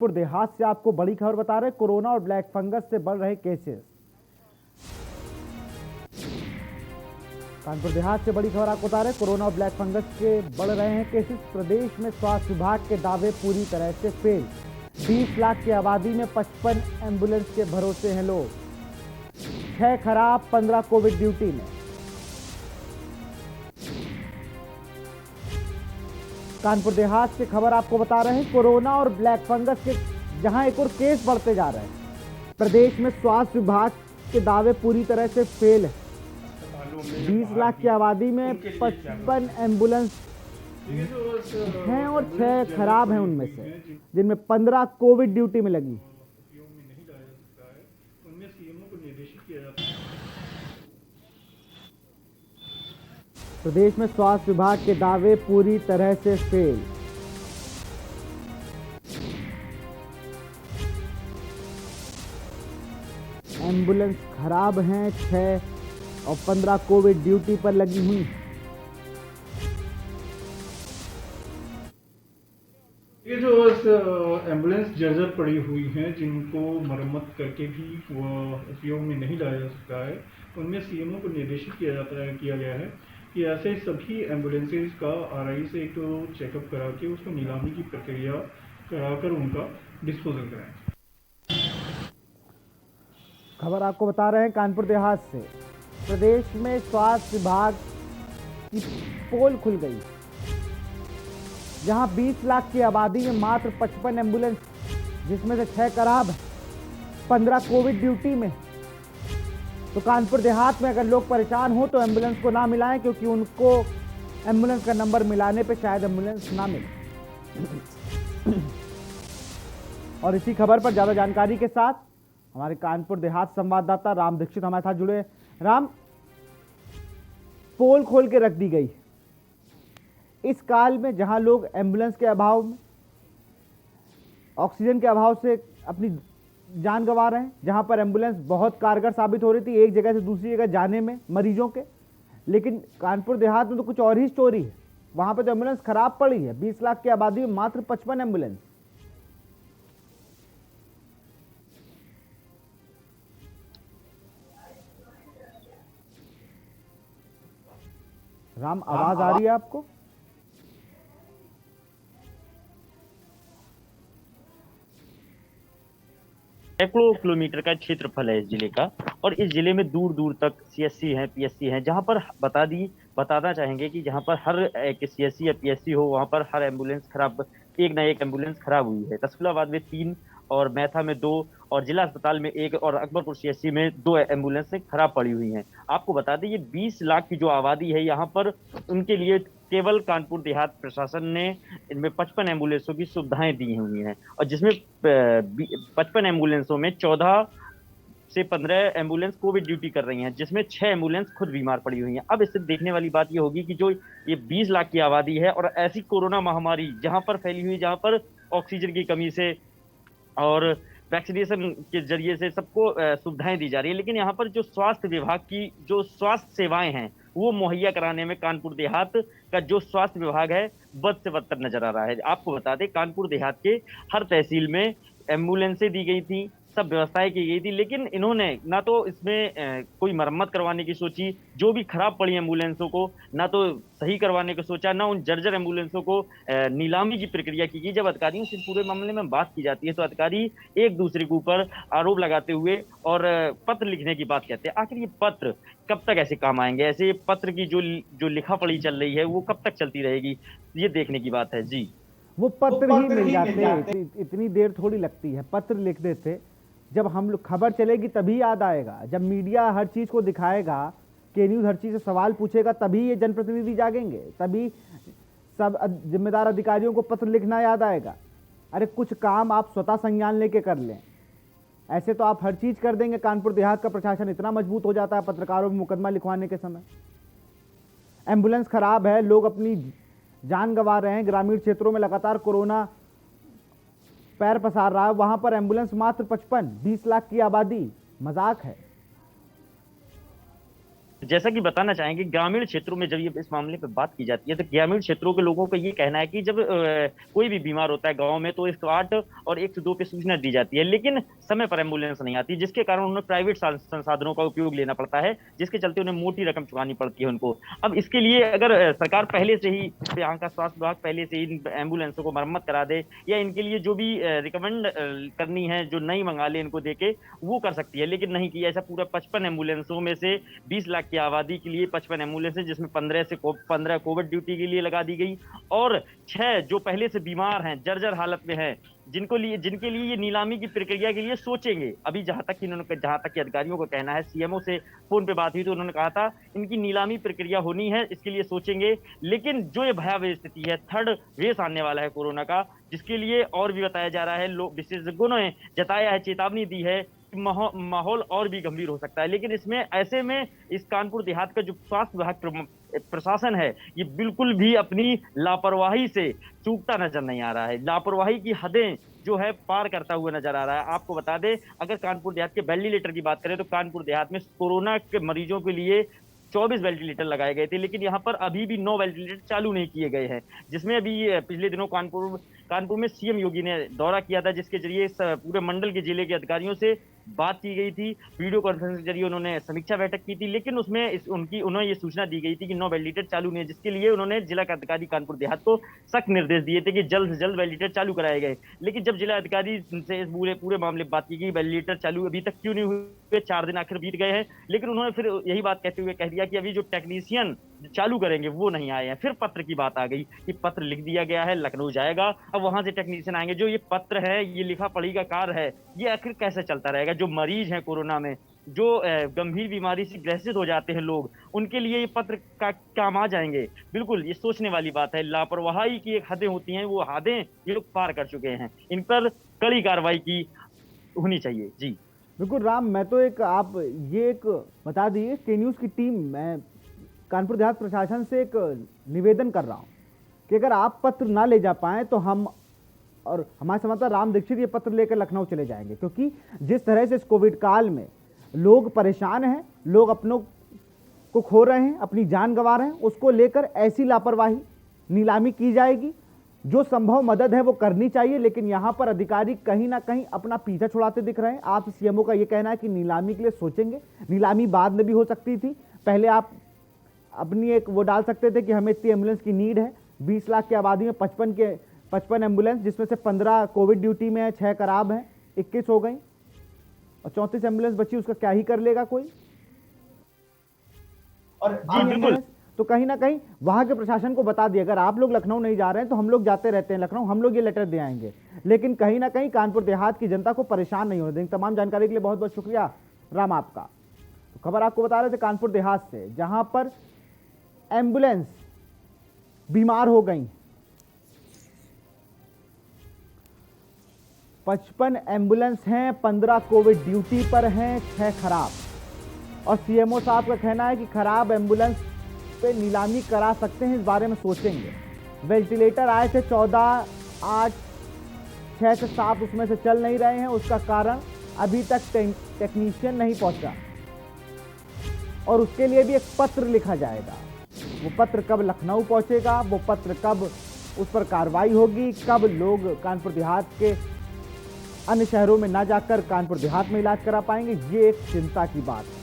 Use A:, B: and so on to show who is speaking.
A: कानपुर देहात से आपको बड़ी खबर बता रहे हैं। कोरोना और ब्लैक फंगस से बढ़ रहे केसेस। कानपुर देहात से बड़ी खबर आपको बता रहे हैं। कोरोना और ब्लैक फंगस के बढ़ रहे हैं केसेस। प्रदेश में स्वास्थ्य विभाग के दावे पूरी तरह से फेल। 20 लाख की आबादी में 55 एम्बुलेंस के भरोसे हैं लोग। 6 खराब, 15 कोविड ड्यूटी में। कानपुर देहात से खबर आपको बता रहे हैं। कोरोना और ब्लैक फंगस के जहां एक और केस बढ़ते जा रहे हैं। प्रदेश में स्वास्थ्य विभाग के दावे पूरी तरह से फेल है। 20 लाख की आबादी में 55 एम्बुलेंस हैं और 6 खराब हैं उनमें से, जिनमें 15 कोविड ड्यूटी में लगी। प्रदेश में स्वास्थ्य विभाग के दावे पूरी तरह से फेल। एम्बुलेंस खराब हैं 6 और 15 कोविड ड्यूटी पर लगी हुई।
B: ये जो एम्बुलेंस जर्जर पड़ी हुई हैं, जिनको मरम्मत करके भी वो उपयोग में नहीं लाया जा सकता है, उनमें सीएमओ को निर्देशित किया गया है कि ऐसे सभी एम्बुलेंसेज का आरआई से एक तो चेकअप करा के उसको नीलामी की प्रक्रिया कराकर उनका डिस्पोजल कराएं।
A: खबर आपको बता रहे हैं कानपुर देहात से। प्रदेश में स्वास्थ्य विभाग की पोल खुल गई, जहां 20 लाख की आबादी में मात्र 55 एम्बुलेंस, जिसमें से 6 खराब, 15 कोविड ड्यूटी में। तो कानपुर देहात में अगर लोग परेशान हो तो एम्बुलेंस को ना मिलाएं, क्योंकि उनको एम्बुलेंस का नंबर मिलाने पे शायद एम्बुलेंस ना मिले। और इसी खबर पर ज्यादा जानकारी के साथ हमारे कानपुर देहात संवाददाता राम दीक्षित हमारे साथ जुड़े। राम, पोल खोल के रख दी गई इस काल में, जहां लोग एम्बुलेंस के अभाव में, ऑक्सीजन के अभाव से अपनी जान गंवा रहे हैं, जहां पर एम्बुलेंस बहुत कारगर साबित हो रही थी एक जगह से दूसरी जगह जाने में मरीजों के। लेकिन कानपुर देहात में तो कुछ और ही स्टोरी है। वहां पर तो एम्बुलेंस खराब पड़ी है। 20 लाख की आबादी में मात्र 55 एम्बुलेंस। राम, आवाज आ रही है आपको?
C: सैकड़ों किलोमीटर का क्षेत्रफल है इस जिले का, और इस जिले में दूर दूर तक सीएससी हैं, पीएससी हैं, जहां पर बताना चाहेंगे कि जहां पर हर एक सीएससी या पीएससी हो, वहां पर हर एम्बुलेंस खराब, एक ना एक एम्बुलेंस खराब हुई है। तस्फुलाबाद में 3 और मैथा में 2 और जिला अस्पताल में 1 और अकबरपुर सीएससी में 2 एम्बुलेंस खराब पड़ी हुई हैं। आपको बता दें, ये 20 लाख की जो आबादी है यहाँ पर, उनके लिए केवल कानपुर देहात प्रशासन ने इनमें 55 एम्बुलेंसों की सुविधाएं दी हुई हैं, और जिसमें 55 एम्बुलेंसों में 14 से 15 एम्बुलेंस कोविड ड्यूटी कर रही हैं, जिसमें 6 एम्बुलेंस खुद बीमार पड़ी हुई हैं। अब इससे देखने वाली बात ये होगी कि जो ये 20 लाख की आबादी है और ऐसी कोरोना महामारी जहां पर फैली हुई, जहां पर ऑक्सीजन की कमी से और वैक्सीनेशन के जरिए से सबको सुविधाएं दी जा रही है, लेकिन यहाँ पर जो स्वास्थ्य विभाग की जो स्वास्थ्य सेवाएं हैं वो मुहैया कराने में कानपुर देहात का जो स्वास्थ्य विभाग है बद से बदतर नजर आ रहा है। आपको बता दें, कानपुर देहात के हर तहसील में एम्बुलेंसें दी गई थी, सब व्यवस्थाएं की गई थी, लेकिन इन्होंने ना तो इसमें कोई मरम्मत करवाने की सोची, जो भी खराब पड़ी एम्बुलेंसों को ना तो सही करवाने को सोचा, ना उन जर्जर एम्बुलेंसों को नीलामी की प्रक्रिया की गई। जब अधिकारियों से पूरे मामले में बात की जाती है तो अधिकारी एक दूसरे के ऊपर आरोप लगाते हुए और पत्र लिखने की बात कहते हैं। आखिर ये पत्र कब तक ऐसे काम आएंगे? ऐसे पत्र की जो लिखा पड़ी चल रही है वो कब तक चलती रहेगी, ये देखने की बात है। जी,
A: वो पत्र ही मिल जाते, इतनी देर थोड़ी लगती है। पत्र लिख देते, जब हम लोग खबर चलेगी तभी याद आएगा, जब मीडिया हर चीज को दिखाएगा, के न्यूज हर चीज से सवाल पूछेगा, तभी ये जनप्रतिनिधि जागेंगे, तभी सब जिम्मेदार अधिकारियों को पत्र लिखना याद आएगा। अरे कुछ काम आप स्वतः संज्ञान लेके कर लें। ऐसे तो आप हर चीज कर देंगे। कानपुर देहात का प्रशासन इतना मजबूत हो जाता है पत्रकारों पर मुकदमा लिखवाने के समय। एम्बुलेंस खराब है, लोग अपनी जान गंवा रहे हैं। ग्रामीण क्षेत्रों में लगातार कोरोना पैर पसार रहा है, वहां पर एम्बुलेंस मात्र 55, 20 लाख की आबादी, मजाक है।
C: जैसा कि बताना चाहेंगे, ग्रामीण क्षेत्रों में जब ये इस मामले पे बात की जाती है तो ग्रामीण क्षेत्रों के लोगों का ये कहना है कि जब कोई भी बीमार होता है गांव में तो 108 और 102 पे सूचना दी जाती है, लेकिन समय पर एम्बुलेंस नहीं आती, जिसके कारण उन्हें प्राइवेट संसाधनों का उपयोग लेना पड़ता है, जिसके चलते उन्हें मोटी रकम चुकानी पड़ती है उनको। अब इसके लिए अगर सरकार पहले से ही, यहाँ का स्वास्थ्य विभाग पहले से ही एम्बुलेंसों को मरम्मत करा दे, या इनके लिए जो भी रिकमेंड करनी है, जो नई मंगा ले इनको देके, वो कर सकती है, लेकिन नहीं किया। ऐसा पूरा 55 एम्बुलेंसों में से 20 लाख की आबादी के लिए 55 एम्बुलेंस, जिसमें 15 कोविड ड्यूटी के लिए लगा दी गई, और 6 जो पहले से बीमार हैं, जर्जर हालत में हैं, जिनके लिए ये नीलामी की प्रक्रिया के लिए सोचेंगे। अभी जहां तक कि अधिकारियों का कहना है, सीएमओ से फोन पे बात हुई तो उन्होंने कहा था इनकी नीलामी प्रक्रिया होनी है, इसके लिए सोचेंगे। लेकिन जो ये भयावह स्थिति है, थर्ड वेव आने वाला है कोरोना का, जिसके लिए और भी बताया जा रहा है, लोग विशेषज्ञों ने जताया है, चेतावनी दी है, माहौल और भी गंभीर हो सकता है। लेकिन इसमें ऐसे में इस कानपुर देहात का जो स्वास्थ्य विभाग प्रशासन है, ये बिल्कुल भी अपनी लापरवाही से चूकता नजर नहीं आ रहा है। लापरवाही की हदें जो है पार करता हुआ नजर आ रहा है। आपको बता दें, अगर कानपुर देहात के वेंटिलेटर की बात करें तो कानपुर देहात में कोरोना के मरीजों के लिए 24 वेंटिलेटर लगाए गए थे, लेकिन यहाँ पर अभी भी 9 वेंटिलेटर चालू नहीं किए गए हैं, जिसमें अभी पिछले दिनों कानपुर में सीएम योगी ने दौरा किया था, जिसके जरिए पूरे मंडल के जिले के अधिकारियों से बात की गई थी। वीडियो कॉन्फ्रेंस के जरिए उन्होंने समीक्षा बैठक की थी, लेकिन उसमें उन्हें ये सूचना दी गई थी कि 9 वेंटिलेटर चालू नहीं है, जिसके लिए उन्होंने जिला अधिकारी कानपुर देहात को सख्त निर्देश दिए थे कि जल्द से जल्द वेंटिलेटर चालू कराए गए। लेकिन जब जिला अधिकारी से इस पूरे मामले पर बात की गई, वेंटिलेटर चालू अभी तक क्यों नहीं हुए, 4 दिन आखिर बीत गए हैं, लेकिन उन्होंने फिर यही बात कहते हुए कह दिया कि अभी जो टेक्नीशियन चालू करेंगे वो नहीं आए हैं। फिर पत्र की बात आ गई कि पत्र लिख दिया गया है, लखनऊ जाएगा, अब वहां से टेक्नीशियन आएंगे। जो ये पत्र है, ये लिखा पढ़ी का कार्य है, ये आखिर कैसे चलता रहेगा? जो मरीज हैं कोरोना में, जो गंभीर बीमारी से ग्रसित हो जाते हैं लोग, उनके लिए ये पत्र का काम आ जाएंगे? बिल्कुल ये सोचने वाली बात है। लापरवाही की एक हदें होती हैं, वो हदें ये लोग पार कर चुके हैं। इन पर कड़ी कार्रवाई की होनी चाहिए। जी
A: बिल्कुल राम, मैं तो आप ये बता दिए के न्यूज़ की टीम, मैं कानपुर देहात प्रशासन से एक निवेदन कर रहा हूँ कि अगर आप पत्र ना ले जा पाएँ तो हम और हमारे संवाददाता राम दीक्षित ये पत्र लेकर लखनऊ चले जाएंगे, क्योंकि जिस तरह से इस कोविड काल में लोग परेशान हैं, लोग अपनों को खो रहे हैं, अपनी जान गंवा रहे हैं, उसको लेकर ऐसी लापरवाही, नीलामी की जाएगी। जो संभव मदद है वो करनी चाहिए, लेकिन यहाँ पर अधिकारी कहीं ना कहीं अपना पीछा छुड़ाते दिख रहे हैं। आप सीएमओ का ये कहना है कि नीलामी के लिए सोचेंगे, नीलामी बाद में भी हो सकती थी, पहले आप अपनी एक वो डाल सकते थे कि हमें इतनी एम्बुलेंस की नीड है। 20 लाख की आबादी में 55 एम्बुलेंस, जिसमें से 15 कोविड ड्यूटी में है, 6 खराब हैं, 21 हो गई और 34 एम्बुलेंस बची, उसका क्या ही कर लेगा कोई? और बिल्कुल, तो कहीं ना कहीं वहां के प्रशासन को बता दिया, अगर आप लोग लखनऊ नहीं जा रहे हैं तो हम लोग जाते रहते हैं लखनऊ, हम लोग ये लेटर दे आएंगे, लेकिन कहीं ना कहीं कानपुर देहात की जनता को परेशान नहीं होने देंगे। तमाम जानकारी के लिए बहुत बहुत शुक्रिया राम आपका। तो खबर आपको बता रहे थे कानपुर देहात से, जहां पर एम्बुलेंस बीमार हो गई, 55 एम्बुलेंस हैं, 15 कोविड ड्यूटी पर हैं, 6 खराब। और सीएमओ साहब का कहना है कि खराब एम्बुलेंस पे नीलामी करा सकते हैं, इस बारे में सोचेंगे। वेंटिलेटर आए थे 14, 8, 6 से 7 उसमें से चल नहीं रहे हैं, उसका कारण अभी तक टेक्नीशियन नहीं पहुंचा, और उसके लिए भी एक पत्र लिखा जाएगा। वो पत्र कब लखनऊ पहुंचेगा, वो पत्र कब उस पर कार्रवाई होगी, कब लोग कानपुर देहात के अन्य शहरों में ना जाकर कानपुर देहात में इलाज करा पाएंगे, ये एक चिंता की बात है।